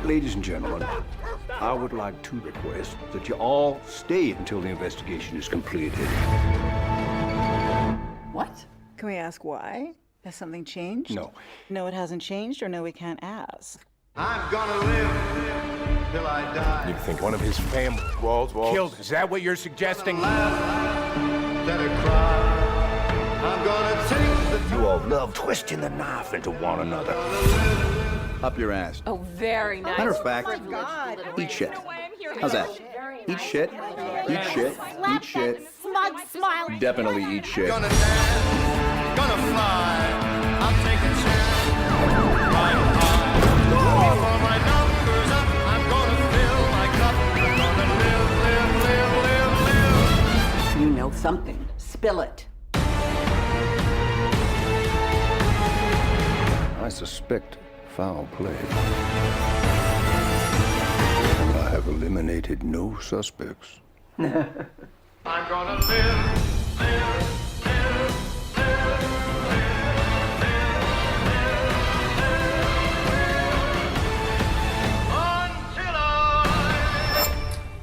Ladies and gentlemen, I would like to request that you all stay until the investigation is completed. What? Can we ask why? Has something changed? No. No, it hasn't changed, or no, we can't ask. I'm gonna live till I die. You think one of his family Walls. killed? Is that what you're suggesting? Let it cry. I'm gonna take the You all love twisting the knife into one another. Up your ass. Oh, very nice. Matter of fact, eat shit. How's that? Eat shit. Eat shit. Eat shit. Smug smile. Definitely eat shit. Gonna dance, gonna fly. I'm taking chance. Flying high. Looking for my numbers up. I'm gonna fill my cup. I'm gonna live. You know something. Spill it. I suspect foul play. And I have eliminated no suspects. I'm gonna live.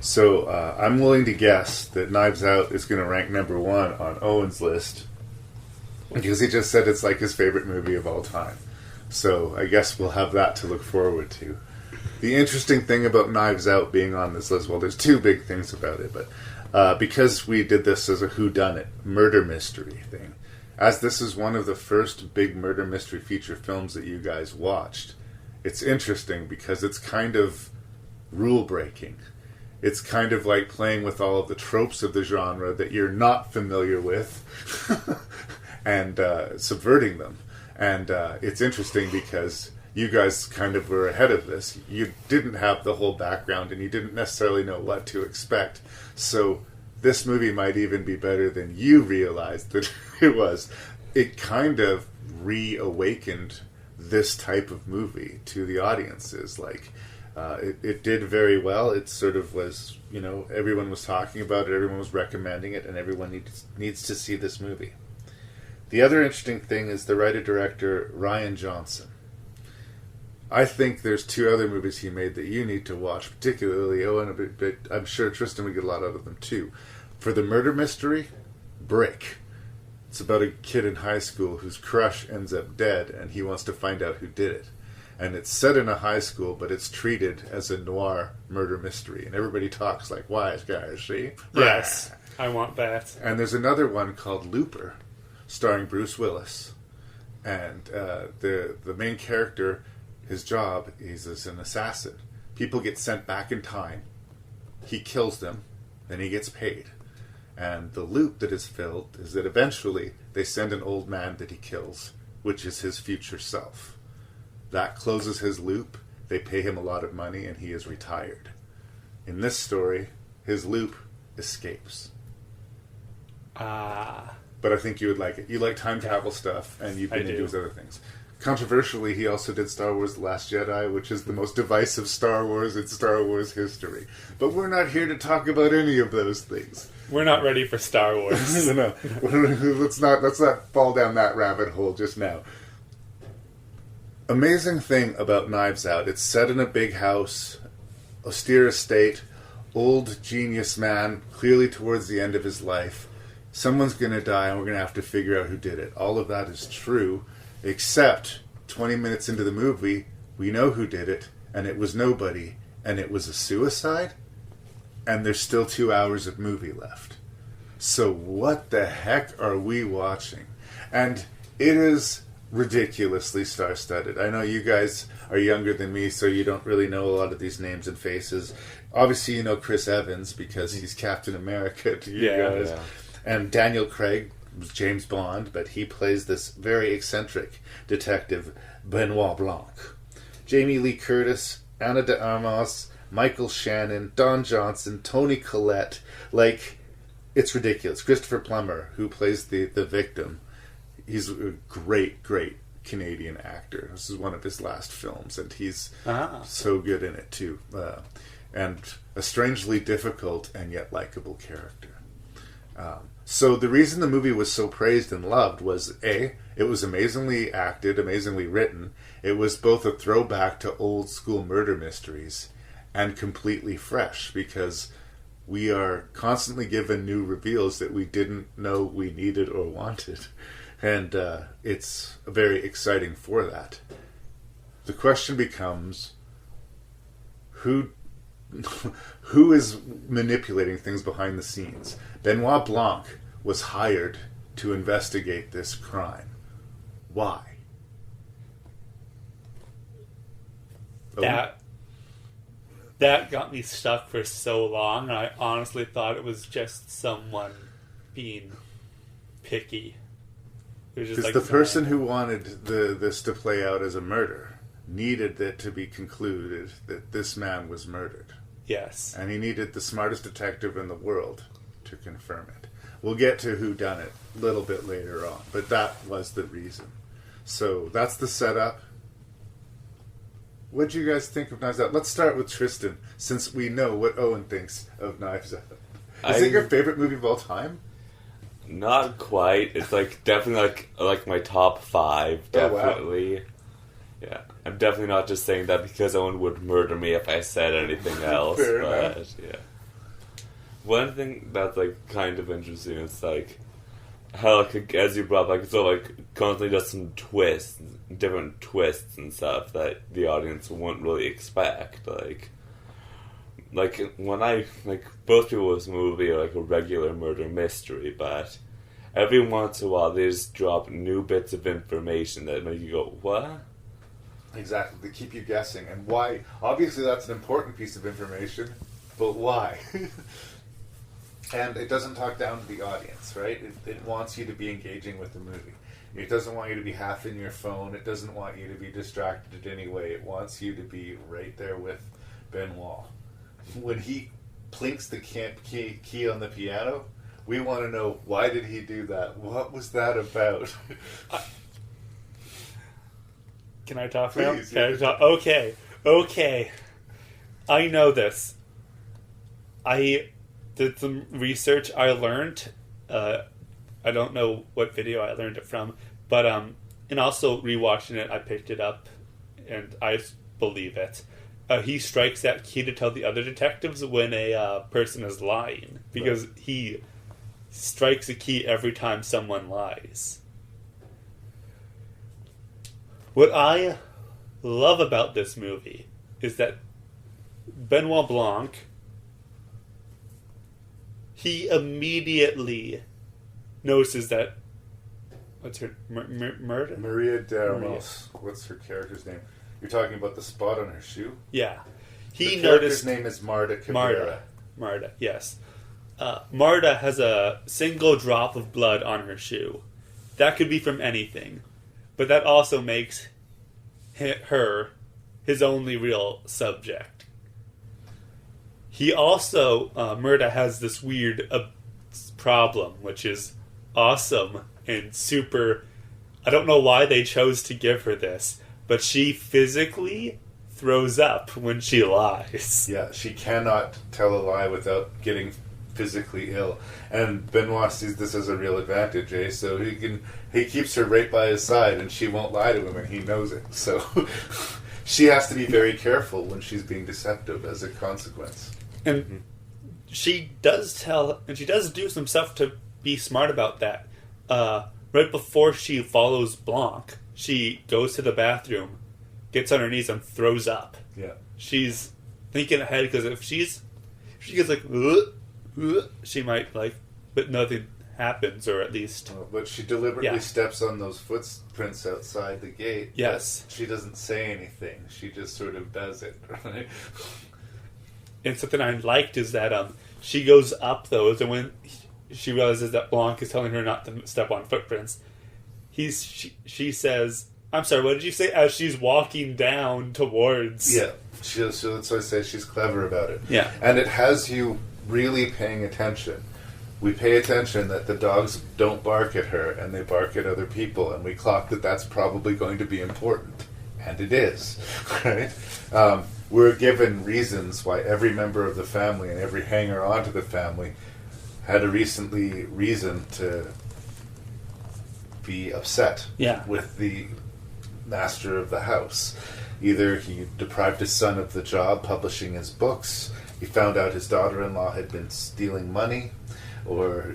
So I'm willing to guess that Knives Out is going to rank number 1 on Owen's list because he just said it's like his favorite movie of all time. So I guess we'll have that to look forward to. The interesting thing about Knives Out being on this list, well, there's two big things about it, but because we did this as a whodunit, murder mystery thing, as this is one of the first big murder mystery feature films that you guys watched, it's interesting because it's kind of rule-breaking. It's kind of like playing with all of the tropes of the genre that you're not familiar with and subverting them. And it's interesting because you guys kind of were ahead of this. You didn't have the whole background and you didn't necessarily know what to expect. So this movie might even be better than you realized that it was. It kind of reawakened this type of movie to the audiences. Like, it did very well. It sort of was, everyone was talking about it, everyone was recommending it, and everyone needs to see this movie. The other interesting thing is the writer-director Rian Johnson. I think there's two other movies he made that you need to watch, particularly Owen, but I'm sure Tristan would get a lot out of them too. For the murder mystery, Brick. It's about a kid in high school whose crush ends up dead and he wants to find out who did it. And it's set in a high school, but it's treated as a noir murder mystery. And everybody talks like wise guys, see? Yes, I want that. And there's another one called Looper, starring Bruce Willis. And the main character, his job is an assassin. People get sent back in time. He kills them, then he gets paid. And the loop that is filled is that eventually they send an old man that he kills, which is his future self. That closes his loop, they pay him a lot of money, and he is retired. In this story, his loop escapes. But I think you would like it. You like time travel stuff, and you've been into his other things. Controversially, he also did Star Wars The Last Jedi, which is the most divisive Star Wars in Star Wars history. But we're not here to talk about any of those things. We're not ready for Star Wars. No. Let's not fall down that rabbit hole just now. Amazing thing about Knives Out, it's set in a big house, austere estate, old genius man, clearly towards the end of his life. Someone's going to die and we're going to have to figure out who did it. All of that is true, except 20 minutes into the movie, we know who did it, and it was nobody, and it was a suicide, and there's still 2 hours of movie left. So what the heck are we watching? And it is ridiculously star-studded. I know you guys are younger than me, so you don't really know a lot of these names and faces. Obviously, you know Chris Evans because he's Captain America to you guys. Yeah. And Daniel Craig was James Bond, but he plays this very eccentric detective, Benoit Blanc. Jamie Lee Curtis, Ana de Armas, Michael Shannon, Don Johnson, Toni Collette. Like, it's ridiculous. Christopher Plummer, who plays the victim. He's a great, great Canadian actor. This is one of his last films, and he's so good in it, too. And a strangely difficult and yet likable character. So the reason the movie was so praised and loved was A, it was amazingly acted, amazingly written. It was both a throwback to old school murder mysteries and completely fresh, because we are constantly given new reveals that we didn't know we needed or wanted. And it's very exciting for that. The question becomes, who is manipulating things behind the scenes? Benoit Blanc was hired to investigate this crime. Why? That got me stuck for so long. I honestly thought it was just someone being picky. It was just Because like the person who wanted this to play out as a murder needed it to be concluded that this man was murdered. Yes. And he needed the smartest detective in the world to confirm it. We'll get to who done it a little bit later on, but that was the reason. So that's the setup. What do you guys think of Knives Out? Let's start with Tristan, since we know what Owen thinks of Knives Out. Is it your favorite movie of all time? Not quite. It's like definitely like my top 5. Definitely. Oh, wow. Yeah, I'm definitely not just saying that because Owen would murder me if I said anything else. Fair but enough. Yeah, one thing that's like kind of interesting is like how, like, as you brought up, like, so like constantly does some twists, different twists and stuff that the audience wouldn't really expect. Like when I like most people, this movie are like a regular murder mystery, but every once in a while they just drop new bits of information that make you go, what? Exactly. They keep you guessing. And why? Obviously, that's an important piece of information, but why? And it doesn't talk down to the audience, right? It wants you to be engaging with the movie. It doesn't want you to be half in your phone. It doesn't want you to be distracted in any way. It wants you to be right there with Benoit. When he plinks the key on the piano, we want to know, why did he do that? What was that about? Can I talk now? Please, Can I yeah. talk? Okay. I know this. I did some research. I learned. I don't know what video I learned it from, but and also rewatching it, I picked it up, and I believe it. He strikes that key to tell the other detectives when a person is lying, because he strikes a key every time someone lies. What I love about this movie is that Benoit Blanc, he immediately notices that, what's her, murder? Maria de Ramos. What's her character's name? You're talking about the spot on her shoe? Yeah. He The noticed... character's name is Marta Cabrera. Marta, yes. Marta has a single drop of blood on her shoe. That could be from anything. But that also makes her his only real subject. He also, Murda has this weird problem, which is awesome and super... I don't know why they chose to give her this, but she physically throws up when she lies. Yeah, she cannot tell a lie without getting physically ill. And Benoit sees this as a real advantage, eh? So he keeps her right by his side, and she won't lie to him, and he knows it. So she has to be very careful when she's being deceptive as a consequence. And she does tell, and she does do some stuff to be smart about that. Right before she follows Blanc, she goes to the bathroom, gets on her knees, and throws up. Yeah. She's thinking ahead, because if she gets like, she might like, but nothing happens, or at least... But she deliberately steps on those footprints outside the gate. Yes. She doesn't say anything. She just sort of does it, right? And something I liked is that she goes up those, and when she realizes that Blanc is telling her not to step on footprints, she says, I'm sorry, what did you say? As she's walking down towards... Yeah. That's why I say she's clever about it. Yeah. And it has you really paying attention. We pay attention that the dogs don't bark at her, and they bark at other people, and we clock that that's probably going to be important. And it is, right? We're given reasons why every member of the family and every hanger-on to the family had a reason to be upset with the master of the house. Either he deprived his son of the job publishing his books, he found out his daughter-in-law had been stealing money, or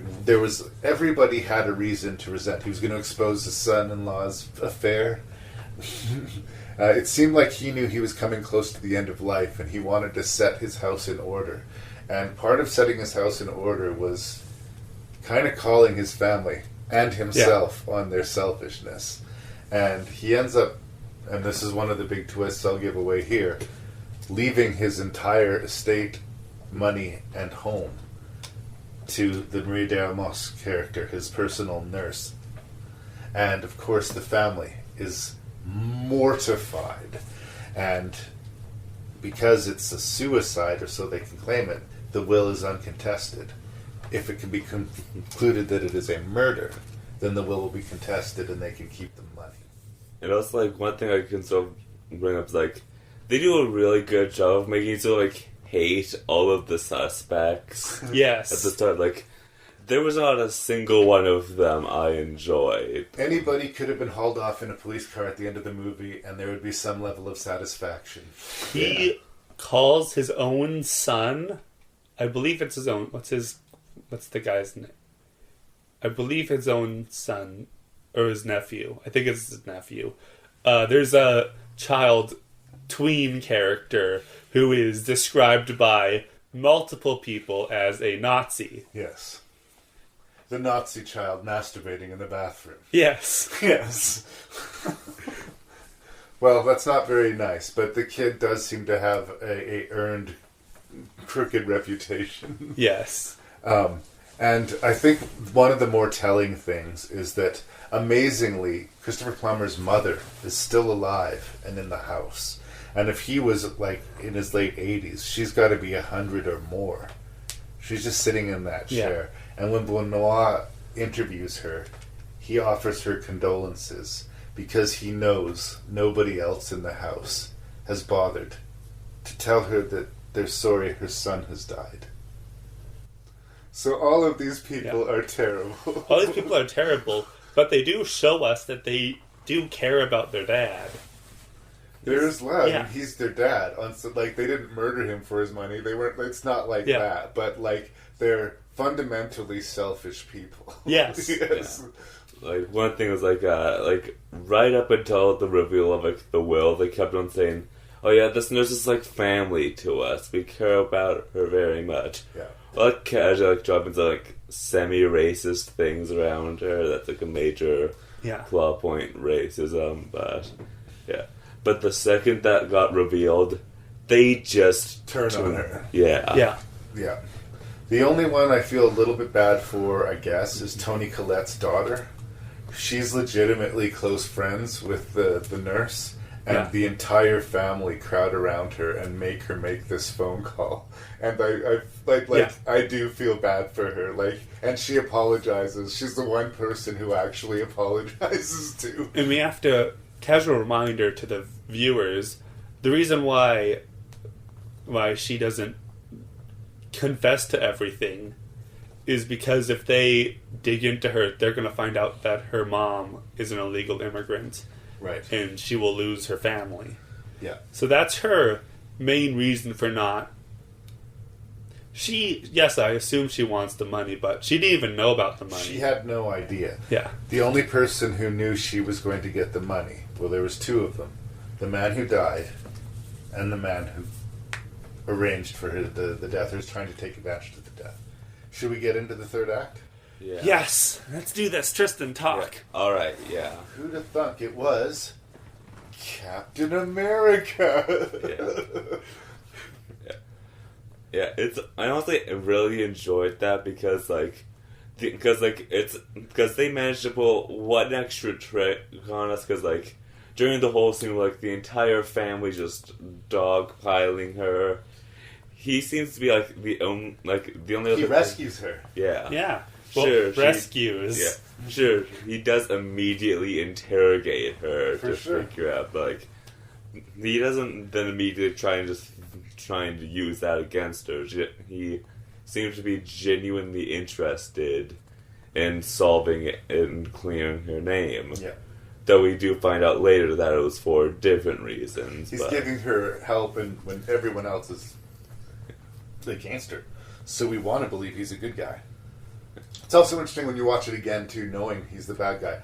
everybody had a reason to resent. He was going to expose his son-in-law's affair. It seemed like he knew he was coming close to the end of life, and he wanted to set his house in order. And part of setting his house in order was kind of calling his family and himself on their selfishness. And he ends up, and this is one of the big twists I'll give away here, leaving his entire estate, money, and home to the Marie de Amos character, his personal nurse. And of course the family is mortified. And because it's a suicide, or so they can claim it, the will is uncontested. If it can be concluded that it is a murder, then the will be contested and they can keep the money. And also, like, one thing I can sort of bring up is, like, they do a really good job of making you sort of, like, hate all of the suspects. Yes. At the start, like, there was not a single one of them I enjoyed. Anybody could have been hauled off in a police car at the end of the movie, and there would be some level of satisfaction. He calls his own son, I believe it's his own, what's the guy's name? I believe his own son, or his nephew. I think it's his nephew. There's a child tween character who is described by multiple people as a Nazi. Yes. The Nazi child masturbating in the bathroom. Yes. Yes. Well, that's not very nice, but the kid does seem to have a earned crooked reputation. Yes. And I think one of the more telling things is that, amazingly, Christopher Plummer's mother is still alive and in the house. And if he was, like, in his late 80s, she's got to be 100 or more. She's just sitting in that chair. Yeah. And when Benoit interviews her, he offers her condolences because he knows nobody else in the house has bothered to tell her that they're sorry her son has died. So all of these people are terrible. All these people are terrible, but they do show us that they do care about their dad. There's love, and he's their dad. Like, they didn't murder him for his money. They weren't. It's not like that. But like, they're fundamentally selfish people. Yes. Yes. Yeah. Like, one thing was like right up until the reveal of like the will, they kept on saying, "Oh yeah, this nurse is like family to us. We care about her very much." Yeah. Like, casually, like, dropping some like semi-racist things around her. That's like a major plot point, racism. But but the second that got revealed, they just turn on her. Yeah. The only one I feel a little bit bad for, I guess, is Toni Collette's daughter. She's legitimately close friends with the nurse, and the entire family crowd around her and make her make this phone call. And I do feel bad for her. Like, and she apologizes. She's the one person who actually apologizes to. And we have to casual reminder to the viewers: the reason why she doesn't confess to everything is because if they dig into her, they're going to find out that her mom is an illegal immigrant. Right. And she will lose her family. Yeah. So that's her main reason for not... Yes, I assume she wants the money, but she didn't even know about the money. She had no idea. Yeah. The only person who knew she was going to get the money, well, there was two of them. The man who died and the man who arranged for the death, or was trying to take advantage of the death. Should we get into the third act? Yeah. Yes! Let's do this. Tristan, talk. Yeah. Alright, yeah. Who'd have thunk it was Captain America? Yeah, I honestly really enjoyed that because they managed to pull one extra trick on us, because like during the whole scene, like the entire family just dogpiling her. He seems to be like the only He rescues her. Yeah. Yeah. Well, sure. Rescues. Yeah. Sure. He does immediately interrogate her to figure out, like, he doesn't then immediately trying to use that against her. He seemed to be genuinely interested in solving it and clearing her name. Yeah. Though we do find out later that it was for different reasons. He's giving her help and when everyone else is against her. So we want to believe he's a good guy. It's also interesting when you watch it again, too, knowing he's the bad guy.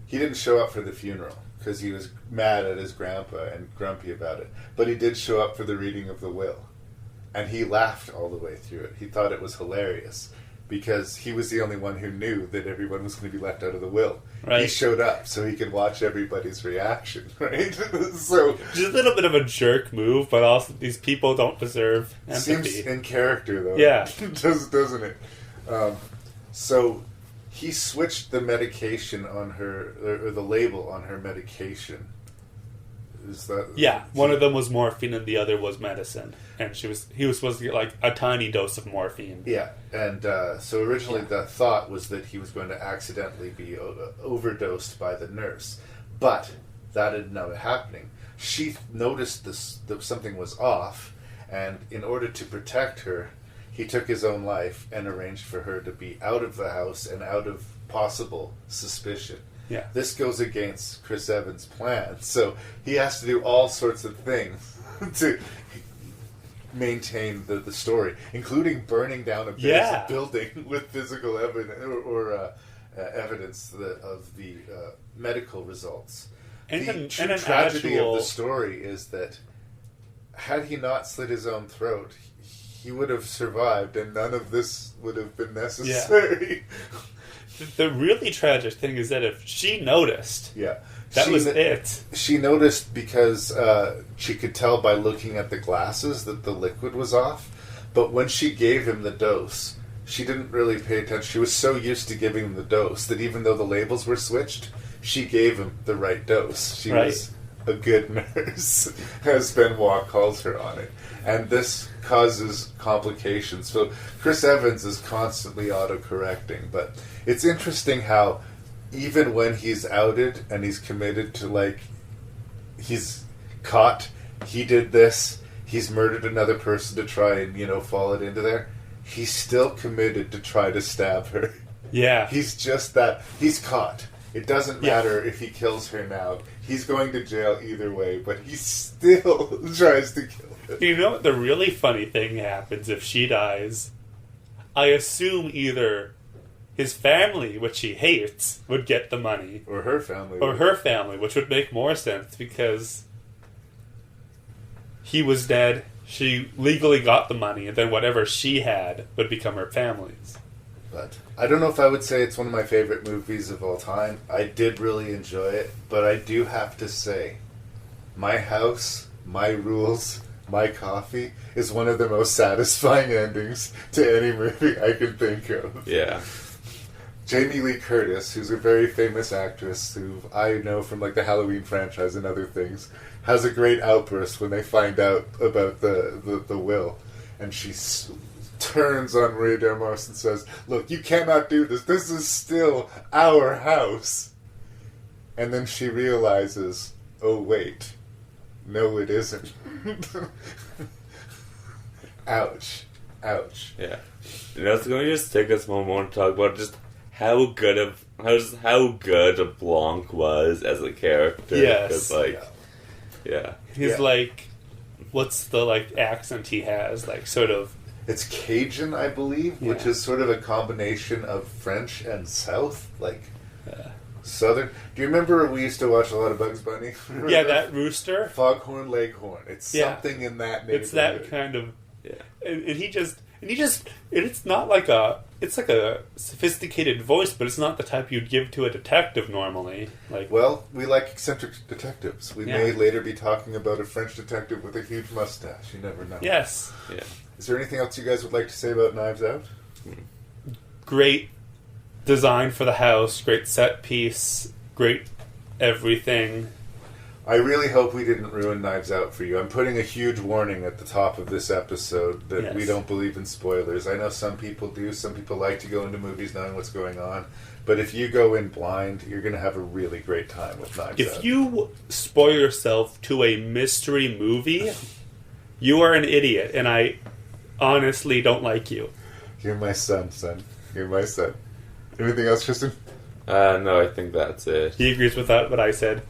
He didn't show up for the funeral because he was mad at his grandpa and grumpy about it. But he did show up for the reading of the will. And he laughed all the way through it. He thought it was hilarious because he was the only one who knew that everyone was going to be left out of the will. Right. He showed up so he could watch everybody's reaction, right? So Just a little bit of a jerk move, but also these people don't deserve empathy. seems in character, though. Yeah. Doesn't it? So he switched the medication on her, or the label on her medication. Is that... Yeah, one of them was morphine and the other was medicine. And he was supposed to get like a tiny dose of morphine. Yeah, and so originally the thought was that he was going to accidentally be overdosed by the nurse. But that ended up happening. She noticed that something was off, and in order to protect her, he took his own life and arranged for her to be out of the house and out of possible suspicion. Yeah. This goes against Chris Evans' plan, so he has to do all sorts of things to maintain the story, including burning down a building with physical evidence or evidence of the medical results. And The an true tragedy actual- of the story is that had he not slit his own throat, he would have survived, and none of this would have been necessary. The really tragic thing is that if she noticed, Yeah. that was it. She noticed because she could tell by looking at the glasses that the liquid was off. But when she gave him the dose, she didn't really pay attention. She was so used to giving him the dose that even though the labels were switched, she gave him the right dose. She was a good nurse, as Benoit calls her on it. And this causes complications. So Chris Evans is constantly autocorrecting, but it's interesting how even when he's outed and he's committed to, like, he's caught, he did this, he's murdered another person to try and, fall it into there, he's still committed to try to stab her. Yeah. He's just that, he's caught. It doesn't matter if he kills her now. He's going to jail either way, but he still tries to kill her. You know what the really funny thing happens if she dies? I assume either his family, which he hates, would get the money. Or her family. Or her family, which would make more sense because he was dead, she legally got the money, and then whatever she had would become her family's. But I don't know if I would say it's one of my favorite movies of all time. I did really enjoy it, but I do have to say, My House, My Rules, My Coffee is one of the most satisfying endings to any movie I can think of. Yeah. Jamie Lee Curtis, who's a very famous actress who I know from like the Halloween franchise and other things, has a great outburst when they find out about the will. And she turns on Ray Demos and says, "Look, you cannot do this. This is still our house." And then she realizes, oh wait, no it isn't. Ouch. Ouch. Yeah. So can we just take this moment to talk about just how good Blanc was as a character? Yes. Yeah. He's what's the accent he has? Sort of. It's Cajun, I believe, which is sort of a combination of French and South, Southern. Do you remember we used to watch a lot of Bugs Bunny? Yeah, that rooster. Foghorn Leghorn. It's something in that neighborhood. It's that kind of. Yeah. And it's not it's like a sophisticated voice, but it's not the type you'd give to a detective normally. Well, we like eccentric detectives. We may later be talking about a French detective with a huge mustache. You never know. Yes. Yeah. Is there anything else you guys would like to say about Knives Out? Great design for the house, great set piece, great everything. I really hope we didn't ruin Knives Out for you. I'm putting a huge warning at the top of this episode that we don't believe in spoilers. I know some people do. Some people like to go into movies knowing what's going on. But if you go in blind, you're going to have a really great time with Knives Out. If you spoil yourself to a mystery movie, you are an idiot, and I honestly don't like you. Give me my son. Give me my son. Anything else, Tristan? No, I think that's it. He agrees with what I said.